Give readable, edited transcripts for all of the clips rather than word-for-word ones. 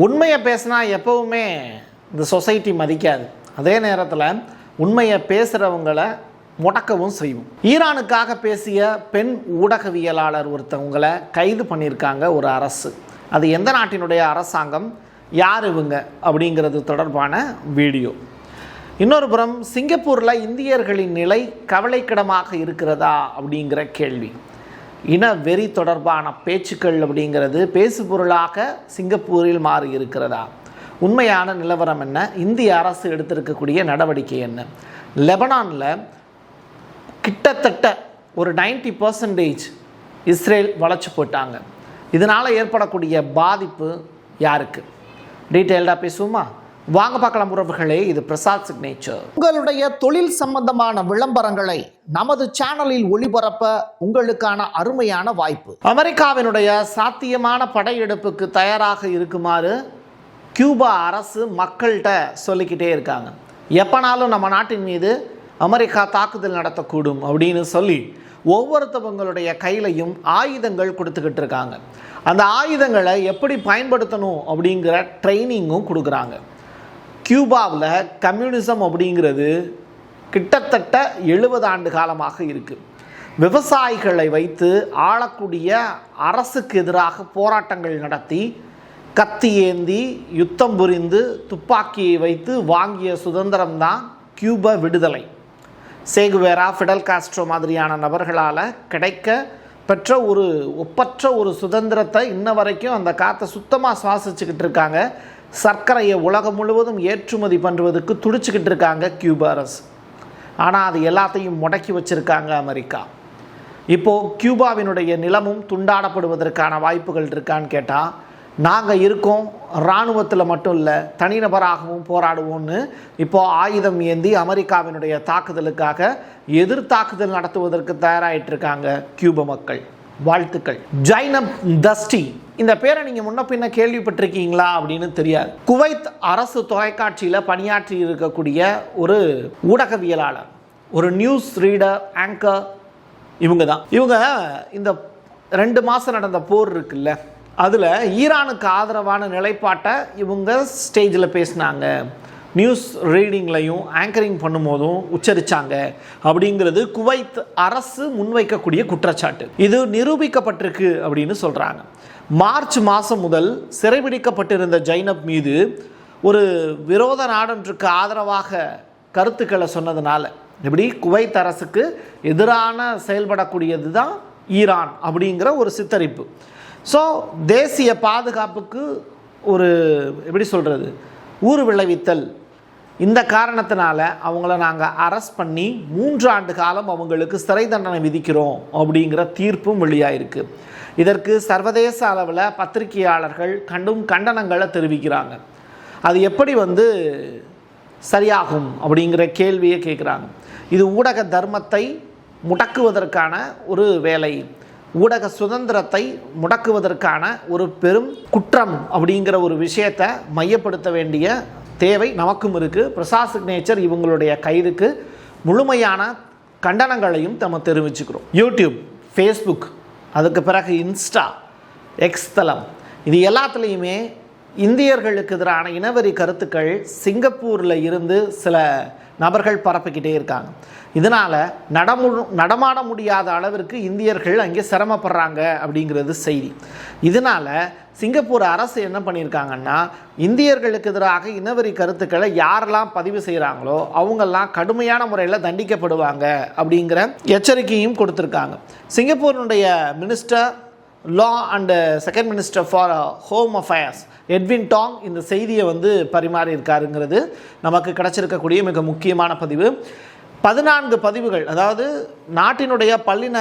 உண்மையை பேசினா எப்பவுமே இந்த சொசைட்டி மதிக்காது. அதே நேரத்தில் உண்மையை பேசுகிறவங்களை முடக்கவும் செய்யும். ஈரானுக்காக பேசிய பெண் ஊடகவியலாளர் ஒருத்தவங்களை கைது பண்ணியிருக்காங்க ஒரு அரசு. அது எந்த நாட்டினுடைய அரசாங்கம், யார் இவங்க அப்படிங்கிறது தொடர்பான வீடியோ. இன்னொரு புறம் சிங்கப்பூரில் இந்தியர்களின் நிலை கவலைக்கிடமாக இருக்கிறதா அப்படிங்கிற கேள்வி. இன வெறி தொடர்பான பேச்சுக்கள் அப்படிங்கிறது பேசுபொருளாக சிங்கப்பூரில் மாறி இருக்கிறதா? உண்மையான நிலவரம் என்ன? இந்திய அரசு எடுத்திருக்கக்கூடிய நடவடிக்கை என்ன? லெபனானில் கிட்டத்தட்ட ஒரு 90% இஸ்ரேல் வளைச்சு போட்டாங்க. இதனால் ஏற்படக்கூடிய பாதிப்பு யாருக்கு? டீட்டெயில்டாக பேசுவோமா? வாங்க பார்க்கலாம் உறவுகளே. இது பிரசாத் சிக்னேச்சர். உங்களுடைய தொழில் சம்பந்தமான விளம்பரங்களை நமது சேனலில் ஒளிபரப்ப உங்களுக்கான அருமையான வாய்ப்பு. அமெரிக்காவினுடைய சாத்தியமான படையெடுப்புக்கு தயாராக இருக்குமாறு கியூபா அரசு மக்கள்கிட்ட சொல்லிக்கிட்டே இருக்காங்க. எப்பனாலும் நம்ம நாட்டின் மீது அமெரிக்கா தாக்குதல் நடத்தக்கூடும் அப்படின்னு சொல்லி ஒவ்வொருத்தவங்களுடைய கையிலையும் ஆயுதங்கள் கொடுத்துக்கிட்டு இருக்காங்க. அந்த ஆயுதங்களை எப்படி பயன்படுத்தணும் அப்படிங்கிற ட்ரைனிங்கும் கொடுக்குறாங்க. கியூபாவில் கம்யூனிசம் அப்படிங்கிறது கிட்டத்தட்ட 70 ஆண்டு காலமாக இருக்குது. விவசாயிகளை வைத்து ஆளக்கூடிய அரசுக்கு எதிராக போராட்டங்கள் நடத்தி கத்தி ஏந்தி யுத்தம் புரிந்து துப்பாக்கியை வைத்து வாங்கிய சுதந்திரம்தான் கியூபா விடுதலை. சேகுவேரா, ஃபிடல் காஸ்ட்ரோ மாதிரியான நபர்களால் கிடைக்க பெற்ற ஒரு ஒப்பற்ற ஒரு சுதந்திரத்தை இன்ன வரைக்கும் அந்த காற்றை சுத்தமாக சுவாசிச்சுக்கிட்டு இருக்காங்க. சர்க்கரையை உலகம் முழுவதும் ஏற்றுமதி பண்ணுறதுக்கு துடிச்சிக்கிட்டு இருக்காங்க கியூபா அரசு. ஆனால் அது எல்லாத்தையும் முடக்கி வச்சுருக்காங்க அமெரிக்கா. இப்போது கியூபாவினுடைய நிலமும் துண்டாடப்படுவதற்கான வாய்ப்புகள் இருக்கான்னு கேட்டால், நாங்கள் இருக்கோம், இராணுவத்தில் மட்டும் இல்லை தனிநபராகவும் போராடுவோம்னு இப்போது ஆயுதம் ஏந்தி அமெரிக்காவினுடைய தாக்குதலுக்காக எதிர்த்தாக்குதல் நடத்துவதற்கு தயாராகிட்டு கியூபா மக்கள். வாழ்த்துக்கள். ஜைனப் தஸ்டி, இந்த பேரை நீங்கள் முன்ன பின்ன கேள்விப்பட்டிருக்கீங்களா அப்படின்னு தெரியாது. குவைத் அரசு தொலைக்காட்சியில் பணியாற்றி இருக்கக்கூடிய ஒரு ஊடகவியலாளர், ஒரு நியூஸ் ரீடர், ஆங்கர் இவங்க தான். இவங்க இந்த 2 மாதம் நடந்த போர் இருக்குல்ல, அதில் ஈரானுக்கு ஆதரவான நிலைப்பாட்டை இவங்க ஸ்டேஜில் பேசினாங்க. நியூஸ் ரீடிங்லையும் ஆங்கரிங் பண்ணும்போதும் உச்சரித்தாங்க அப்படிங்கிறது குவைத் அரசு முன்வைக்கக்கூடிய குற்றச்சாட்டு. இது நிரூபிக்கப்பட்டிருக்கு அப்படின்னு சொல்கிறாங்க. மார்ச் மாதம் முதல் சிறைபிடிக்கப்பட்டிருந்த ஜைனப் மீது ஒரு விரோத நாடொன்றுக்கு ஆதரவாக கருத்துக்களை சொன்னதுனால, இப்படி குவைத் அரசுக்கு எதிரான செயல்படக்கூடியது தான் ஈரான் அப்படிங்கிற ஒரு சித்தரிப்பு. ஸோ தேசிய பாதுகாப்புக்கு ஒரு எப்படி சொல்கிறது, ஊறு விளைவித்தல். இந்த காரணத்தினால அவங்கள நாங்கள் அரெஸ்ட் பண்ணி 3 ஆண்டு காலம் அவங்களுக்கு சிறை தண்டனை விதிக்கிறோம் அப்படிங்கிற தீர்ப்பும் வெளியாயிருக்கு. இதற்கு சர்வதேச அளவில் பத்திரிகையாளர்கள் கண்டனங்களை தெரிவிக்கிறாங்க. அது எப்படி சரியாகும் அப்படிங்கிற கேள்வியை கேட்குறாங்க. இது ஊடக தர்மத்தை முடக்குவதற்கான ஒரு வேலை, ஊடக சுதந்திரத்தை முடக்குவதற்கான ஒரு பெரும் குற்றம் அப்படிங்கிற ஒரு விஷயத்தை மையப்படுத்த வேண்டிய தேவை நமக்கும் இருக்குது. பிரசாத் சிக்னேச்சர் இவங்களுடைய கைதுக்கு முழுமையான கண்டனங்களையும் நம்ம தெரிவிச்சுக்கிறோம். யூடியூப், ஃபேஸ்புக், அதுக்கு பிறகு இன்ஸ்டா, எக்ஸ் தளம், இது எல்லாத்துலேயுமே இந்தியர்களுக்கு எதிரான இனவெறி கருத்துக்கள் சிங்கப்பூரில் இருந்து சில நபர்கள் பரப்பிக்கிட்டே இருக்காங்க. இதனால் நடமாட முடியாத அளவிற்கு இந்தியர்கள் அங்கே சிரமப்படுறாங்க அப்படிங்கிறது செய்தி. இதனால் சிங்கப்பூர் அரசு என்ன பண்ணியிருக்காங்கன்னா, இந்தியர்களுக்கு எதிராக இனவெறி கருத்துக்களை யாரெல்லாம் பதிவு செய்கிறாங்களோ அவங்கெல்லாம் கடுமையான முறையில் தண்டிக்கப்படுவாங்க அப்படிங்கிற எச்சரிக்கையும் கொடுத்துருக்காங்க. சிங்கப்பூரினுடைய minister law and second minister for home affairs Edwin Tong இந்த செய்தியை பரிமாறி இருக்காருங்கிறது நமக்கு கிடைச்சிருக்கக்கூடிய மிக முக்கியமான பதிவு. 14 பதிவுகள், அதாவது நாட்டினுடைய பல்லின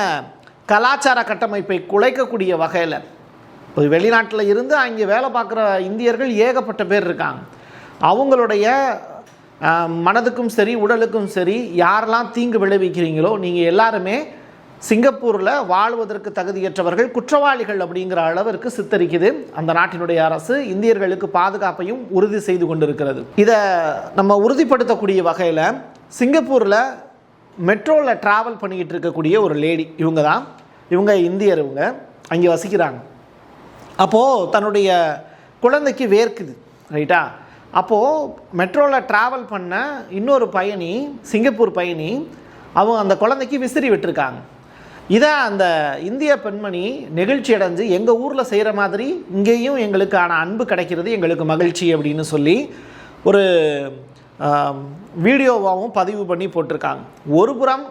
கலாச்சார கட்டமைப்பை குலைக்கக்கூடிய வகையில், ஒரு வெளிநாட்டில் இருந்து அங்கே வேலை பார்க்குற இந்தியர்கள் ஏகப்பட்ட பேர் இருக்காங்க. அவங்களுடைய மனதுக்கும் சரி உடலுக்கும் சரி யாரெல்லாம் தீங்கு விளைவிக்கிறீங்களோ நீங்கள் எல்லாருமே சிங்கப்பூரில் வாழ்வதற்கு தகுதியற்றவர்கள், குற்றவாளிகள் அப்படிங்கிற அளவிற்கு சித்தரிக்குது அந்த நாட்டினுடைய அரசு. இந்தியர்களுக்கு பாதுகாப்பையும் உறுதி செய்து கொண்டிருக்கிறது. இதை நம்ம உறுதிப்படுத்தக்கூடிய வகையில் சிங்கப்பூரில் மெட்ரோவில் ட்ராவல் பண்ணிக்கிட்டு இருக்கக்கூடிய ஒரு லேடி, இவங்க இந்தியர், இவங்க அங்கே வசிக்கிறாங்க. அப்போது தன்னுடைய குழந்தைக்கு வேர்க்குது, ரைட்டா? அப்போது மெட்ரோவில் ட்ராவல் பண்ண இன்னொரு பயணி, சிங்கப்பூர் பயணி, அவங்க அந்த குழந்தைக்கு விசிறி விட்டுருக்காங்க. இதை அந்த இந்திய பெண்மணி நெகிழ்ச்சி அடைஞ்சு எங்கள் ஊரில் செய்கிற மாதிரி இங்கேயும் எங்களுக்கான அன்பு கிடைக்கிறது, எங்களுக்கு மகிழ்ச்சி அப்படின்னு சொல்லி ஒரு வீடியோவாகவும் பதிவு பண்ணி போட்டிருக்காங்க. ஒரு புறம்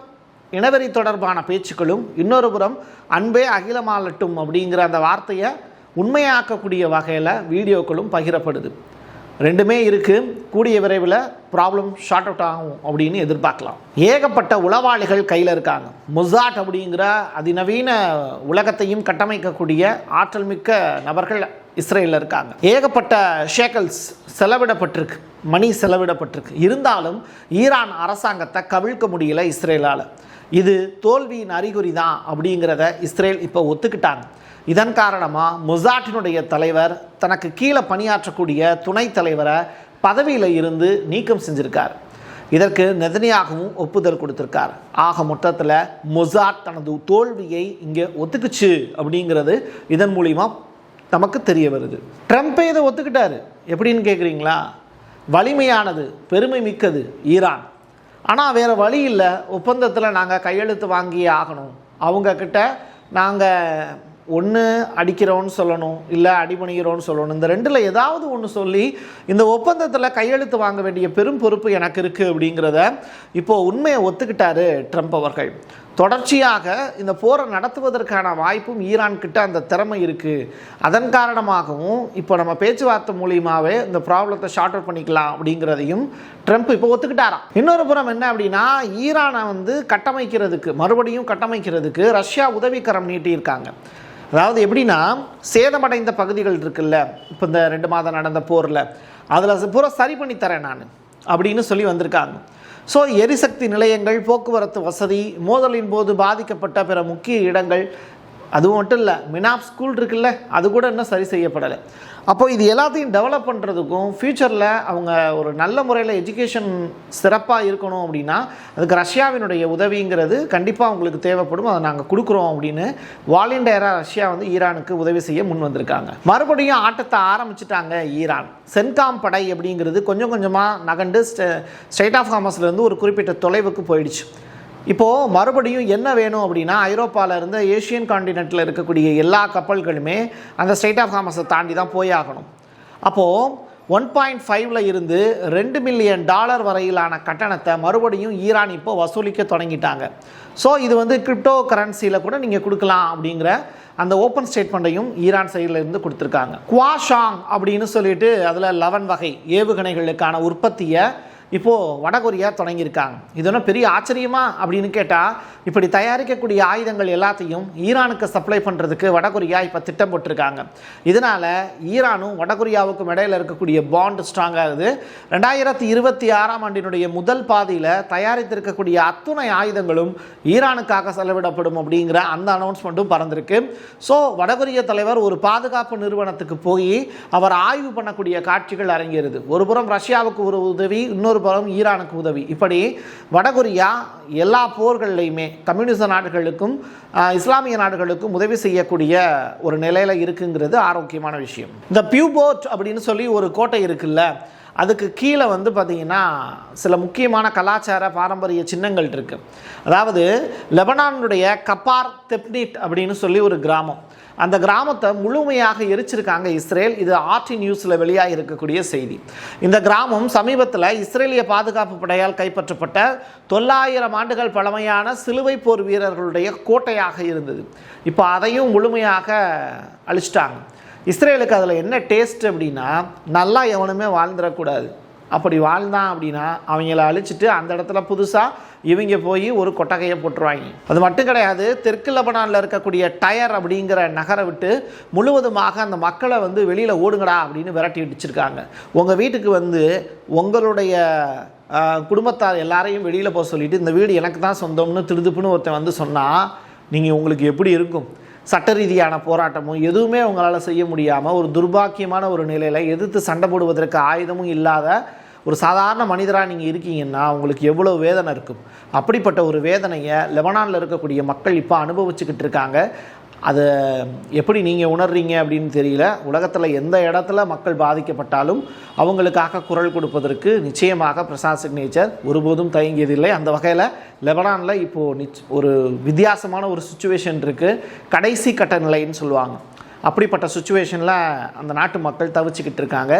இனவெறி தொடர்பான பேச்சுக்களும், இன்னொரு புறம் அன்பே அகிலமாலட்டும் அப்படிங்கிற அந்த வார்த்தையை உண்மையாக்கக்கூடிய வகையில் வீடியோக்களும் பகிரப்படுது. ரெண்டுமே இருக்குது. கூடிய விரைவில் ப்ராப்ளம் ஷார்ட் அவுட் ஆகும் அப்படின்னு எதிர்பார்க்கலாம். ஏகப்பட்ட உளவாளிகள் கையில் இருக்காங்க. மொசாட் அப்படிங்கிற அதிநவீன உலகத்தையும் கட்டமைக்கக்கூடிய ஆற்றல் மிக்க நபர்கள் இஸ்ரேலில் இருக்காங்க. ஏகப்பட்ட ஷேக்கல்ஸ் செலவிடப்பட்டிருக்கு, மணி செலவிடப்பட்டிருக்கு. இருந்தாலும் ஈரான் அரசாங்கத்தை கவிழ்க்க முடியல இஸ்ரேலால். இது தோல்வியின் அறிகுறி தான் அப்படிங்கிறத இஸ்ரேல் இப்போ ஒத்துக்கிட்டாங்க. இதன் காரணமாக மொசாட்டினுடைய தலைவர் தனக்கு கீழே பணியாற்றக்கூடிய துணைத் தலைவரை பதவியில் இருந்து நீக்கம் செஞ்சிருக்கார். இதற்கு நெதன்யாகவும் ஒப்புதல் கொடுத்திருக்கார். ஆக மொத்தத்தில் மொசாட் தனது தோல்வியை இங்கே ஒத்துக்குச்சு அப்படிங்கிறது இதன் மூலிமா நமக்கு தெரிய வருது. ட்ரம்ப்பே இதை ஒத்துக்கிட்டாரு. எப்படின்னு கேட்குறீங்களா? வலிமையானது, பெருமை மிக்கது ஈரான். ஆனால் வேறு வழி இல்லை, ஒப்பந்தத்தில் நாங்கள் கையெழுத்து வாங்கியே ஆகணும். அவங்கக்கிட்ட நாங்கள் ஒன்று அடிக்கிறோன்னு சொல்லணும், இல்லை அடிபணிகிறோன்னு சொல்லணும். இந்த ரெண்டில் ஏதாவது ஒன்று சொல்லி இந்த ஒப்பந்தத்தில் கையெழுத்து வாங்க வேண்டிய பெரும் பொறுப்பு எனக்கு இருக்குது அப்படிங்கிறத இப்போது உண்மையை ஒத்துக்கிட்டாரு ட்ரம்ப் அவர்கள். தொடர்ச்சியாக இந்த போரை நடத்துவதற்கான வாய்ப்பும் ஈரான்கிட்ட அந்த திறமை இருக்குது. அதன் காரணமாகவும் இப்போ நம்ம பேச்சுவார்த்தை மூலியமாகவே இந்த ப்ராப்ளத்தை ஷார்ட் அவுட் பண்ணிக்கலாம் அப்படிங்கிறதையும் ட்ரம்ப் இப்போ ஒத்துக்கிட்டாராம். இன்னொரு புறம் என்ன அப்படின்னா, ஈரானை கட்டமைக்கிறதுக்கு, மறுபடியும் கட்டமைக்கிறதுக்கு ரஷ்யா உதவிக்கரம் நீட்டியிருக்காங்க. அதாவது எப்படின்னா, சேதமடைந்த பகுதிகள் இருக்குல்ல, இப்போ இந்த 2 மாதம் நடந்த போரில் அதில் பூரா சரி பண்ணி தரேன் நான் அப்படின்னு சொல்லி வந்திருக்காங்க. ஸோ எரிசக்தி நிலையங்கள், போக்குவரத்து வசதி, மோதலின் போது பாதிக்கப்பட்ட பிற முக்கிய இடங்கள், அது மட்டும் இல்லை, மினாப் ஸ்கூல் இருக்குல்ல, அது கூட இன்னும் சரி செய்யப்படலை. அப்போ இது எல்லாத்தையும் டெவலப் பண்ணுறதுக்கும் ஃப்யூச்சரில் அவங்க ஒரு நல்ல முறையில் எஜுகேஷன் சிறப்பாக இருக்கணும் அப்படின்னா அதுக்கு ரஷ்யாவினுடைய உதவிங்கிறது கண்டிப்பாக அவங்களுக்கு தேவைப்படும். அதை நாங்கள் கொடுக்குறோம் அப்படின்னு வாலண்டியராக ரஷ்யா ஈரானுக்கு உதவி செய்ய முன் வந்திருக்காங்க. மறுபடியும் ஆட்டத்தை ஆரம்பிச்சிட்டாங்க ஈரான். சென்காம் படை அப்படிங்கிறது கொஞ்சம் கொஞ்சமாக நகண்டு ஸ்ட்ரைட் ஆஃப் ஹார்மஸ்லேருந்து ஒரு குறிப்பிட்ட தொலைவுக்கு போயிடுச்சு. இப்போது மறுபடியும் என்ன வேணும் அப்படின்னா, ஐரோப்பாவில் இருந்து ஏஷியன் காண்டினென்ட்டில் இருக்கக்கூடிய எல்லா கப்பல்களுமே அந்த ஸ்ட்ரைட் ஆஃப் ஹார்மஸை தாண்டி தான் போய் ஆகணும். அப்போது 1.5 இருந்து $2 மில்லியன் வரையிலான கட்டணத்தை மறுபடியும் ஈரான் இப்போ வசூலிக்க தொடங்கிட்டாங்க. ஸோ இது கிரிப்டோ கரன்சியில் கூட நீங்கள் கொடுக்கலாம் அப்படிங்கிற அந்த ஓப்பன் ஸ்டேட்மெண்ட்டையும் ஈரான் சைடில் இருந்து கொடுத்துருக்காங்க. குவாஷாங் அப்படின்னு சொல்லிட்டு அதில் 11 வகை ஏவுகணைகளுக்கான உற்பத்தியை இப்போது வடகொரியா தொடங்கியிருக்காங்க. இது ஒன்றும் பெரிய ஆச்சரியமா அப்படின்னு கேட்டால், இப்படி தயாரிக்கக்கூடிய ஆயுதங்கள் எல்லாத்தையும் ஈரானுக்கு சப்ளை பண்ணுறதுக்கு வடகொரியா இப்போ திட்டம் போட்டிருக்காங்க. இதனால் ஈரானும் வடகொரியாவுக்கும் இடையில் இருக்கக்கூடிய பாண்ட் ஸ்ட்ராங் ஆகுது. 2026ஆம் ஆண்டினுடைய முதல் பாதியில் தயாரித்திருக்கக்கூடிய அத்துணை ஆயுதங்களும் ஈரானுக்காக செலவிடப்படும் அப்படிங்கிற அந்த அனௌன்ஸ்மெண்ட்டும் பறந்திருக்கு. ஸோ வடகொரிய தலைவர் ஒரு பாதுகாப்பு நிறுவனத்துக்கு போய் அவர் ஆய்வு பண்ணக்கூடிய காட்சிகள் அரங்கேறுது. ஒரு புறம் ரஷ்யாவுக்கு ஒரு உதவி, இன்னொரு புறம் ஈரானுக்கு உதவி. இப்படி வடகொரியா எல்லா போர்கள்லையுமே கம்யூனிச நாடுகளுக்கும் இஸ்லாமிய நாடுகளுக்கும் உதவி செய்யக்கூடிய ஒரு நிலையில் இருக்குங்கிறது ஆரோக்கியமான விஷயம். இந்த பியூபோர்ட் அப்படின்னு சொல்லி ஒரு கோட்டை இருக்குல்ல, அதுக்கு கீழே பார்த்தீங்கன்னா சில முக்கியமான கலாச்சார பாரம்பரிய சின்னங்கள் இருக்குது. அதாவது லெபனானுடைய கப்பார் தெப்னிட் அப்படின்னு சொல்லி ஒரு கிராமம், அந்த கிராமத்தை முழுமையாக எரிச்சிருக்காங்க இஸ்ரேல். இது ஆர்டி நியூஸில் வெளியாக இருக்கக்கூடிய செய்தி. இந்த கிராமம் சமீபத்தில் இஸ்ரேலிய பாதுகாப்பு படையால் கைப்பற்றப்பட்ட 900 ஆண்டுகள் பழமையான சிலுவை போர் வீரர்களுடைய கோட்டையாக இருந்தது. இப்போ அதையும் முழுமையாக அழிச்சிட்டாங்க. இஸ்ரேலுக்கு அதில் என்ன டேஸ்ட் அப்படின்னா, நல்லா எவனுமே வாழ்ந்துடக்கூடாது. அப்படி வாழ்ந்தான் அப்படின்னா அவங்கள அழிச்சிட்டு அந்த இடத்துல புதுசாக இவங்க போய் ஒரு கொட்டகையை போட்டுருவாங்க. அது மட்டும் கிடையாது, தெற்கு லெபனானில் இருக்கக்கூடிய டயர் அப்படிங்கிற நகரை விட்டு முழுவதுமாக அந்த மக்களை வெளியில் ஓடுங்கடா அப்படின்னு விரட்டி அடிச்சிருக்காங்க. உங்கள் வீட்டுக்கு உங்களுடைய குடும்பத்தார் எல்லாரையும் வெளியில் போக சொல்லிவிட்டு இந்த வீடு எனக்கு தான் சொந்தம்னு திருதுப்புன்னு ஒருத்தன் சொன்னால் நீங்கள் உங்களுக்கு எப்படி இருக்கும்? சட்ட ரீதியான போராட்டமும் எதுவுமே உங்களால் செய்ய முடியாமல் ஒரு துர்பாக்கியமான ஒரு நிலையில் எதிர்த்து சண்டை போடுவதற்கு ஆயுதமும் இல்லாத ஒரு சாதாரண மனிதராக நீங்கள் இருக்கீங்கன்னா உங்களுக்கு எவ்வளோ வேதனை இருக்கும். அப்படிப்பட்ட ஒரு வேதனையை லெபனானில் இருக்கக்கூடிய மக்கள் இப்போ அனுபவிச்சுக்கிட்டு இருக்காங்க. அதை எப்படி நீங்கள் உணர்றீங்க அப்படின்னு தெரியல. உலகத்தில் எந்த இடத்துல மக்கள் பாதிக்கப்பட்டாலும் அவங்களுக்காக குரல் கொடுப்பதற்கு நிச்சயமாக பிரசாத் சிக்னேச்சர் ஒருபோதும் தயங்கியதில்லை. அந்த வகையில் லெபனானில் இப்போது ஒரு வித்தியாசமான ஒரு சுச்சுவேஷன் இருக்குது. கடைசி கட்ட நிலைன்னு சொல்லுவாங்க. அப்படிப்பட்ட சுச்சுவேஷனில் அந்த நாட்டு மக்கள் தவிச்சுக்கிட்டு இருக்காங்க.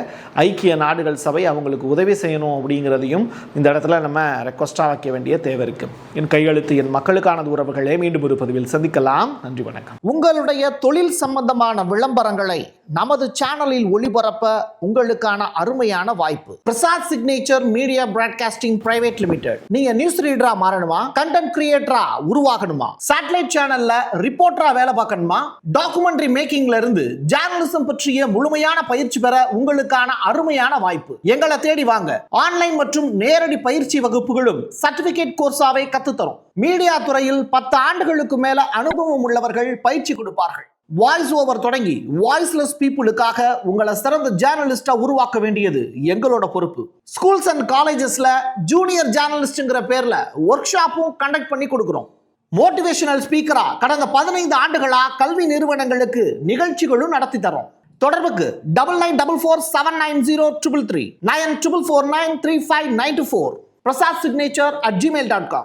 ஐக்கிய நாடுகள் சபை அவங்களுக்கு உதவி செய்யணும் அப்படிங்கிறதையும் இந்த இடத்துல நம்ம ரெக்வஸ்ட்டாக வைக்க வேண்டிய தேவை இருக்குது. என் கையெழுத்து என் மக்களுக்கானது உறவுகளே. மீண்டும் ஒரு பதிவில் சந்திக்கலாம். நன்றி, வணக்கம். உங்களுடைய தொழில் சம்பந்தமான விளம்பரங்களை நமது சேனலில் ஒளிபரப்ப உங்களுக்கான அருமையான வாய்ப்பு. Prasad signature media broadcasting private limited. நீங்க நியூஸ் ரீடரா மாறணுமா, கண்டென்ட் கிரியேட்டரா உருவாகணுமா, சேட்டலைட் சேனல்ல ரிப்போர்ட்டரா வேலை பார்க்கணுமா, டாக்குமெண்ட்ரி மேக்கிங்ல இருந்து ஜர்னலிசம் பற்றிய முழுமையான பயிற்சி பெற உங்களுக்கான அருமையான வாய்ப்பு. எங்களை தேடி வாங்க. ஆன்லைன் மற்றும் நேரடி பயிற்சி வகுப்புகளும் சர்டிபிகேட் கோர்ஸாவே கத்துத்தரும். மீடியா துறையில் 10 ஆண்டுகளுக்கு மேல அனுபவம் உள்ளவர்கள் பயிற்சி கொடுப்பார்கள். வாய்ஸ் ஓவர் தொடங்கி வாய்ஸ்லெஸ் பீப்புளுக்காக உங்களை சிறந்த ஜேர்னலிஸ்டா உருவாக்க வேண்டியது எங்களோட பொறுப்பு. ஸ்கூல்ஸ் அண்ட் காலேஜஸ்ல ஜூனியர் ஜேர்னலிஸ்ட்ங்கிற பேர்ல ஒர்க் ஷாப்பும் கண்டக்ட் பண்ணி கொடுக்கிறோம். மோட்டிவேஷனல் ஸ்பீக்கரா கடந்த 15 ஆண்டுகளா கல்வி நிறுவனங்களுக்கு நிகழ்ச்சிகளும் நடத்தி தரோம். தொடர்புக்கு 9944790333 94493594 prasad signature@gmail.com.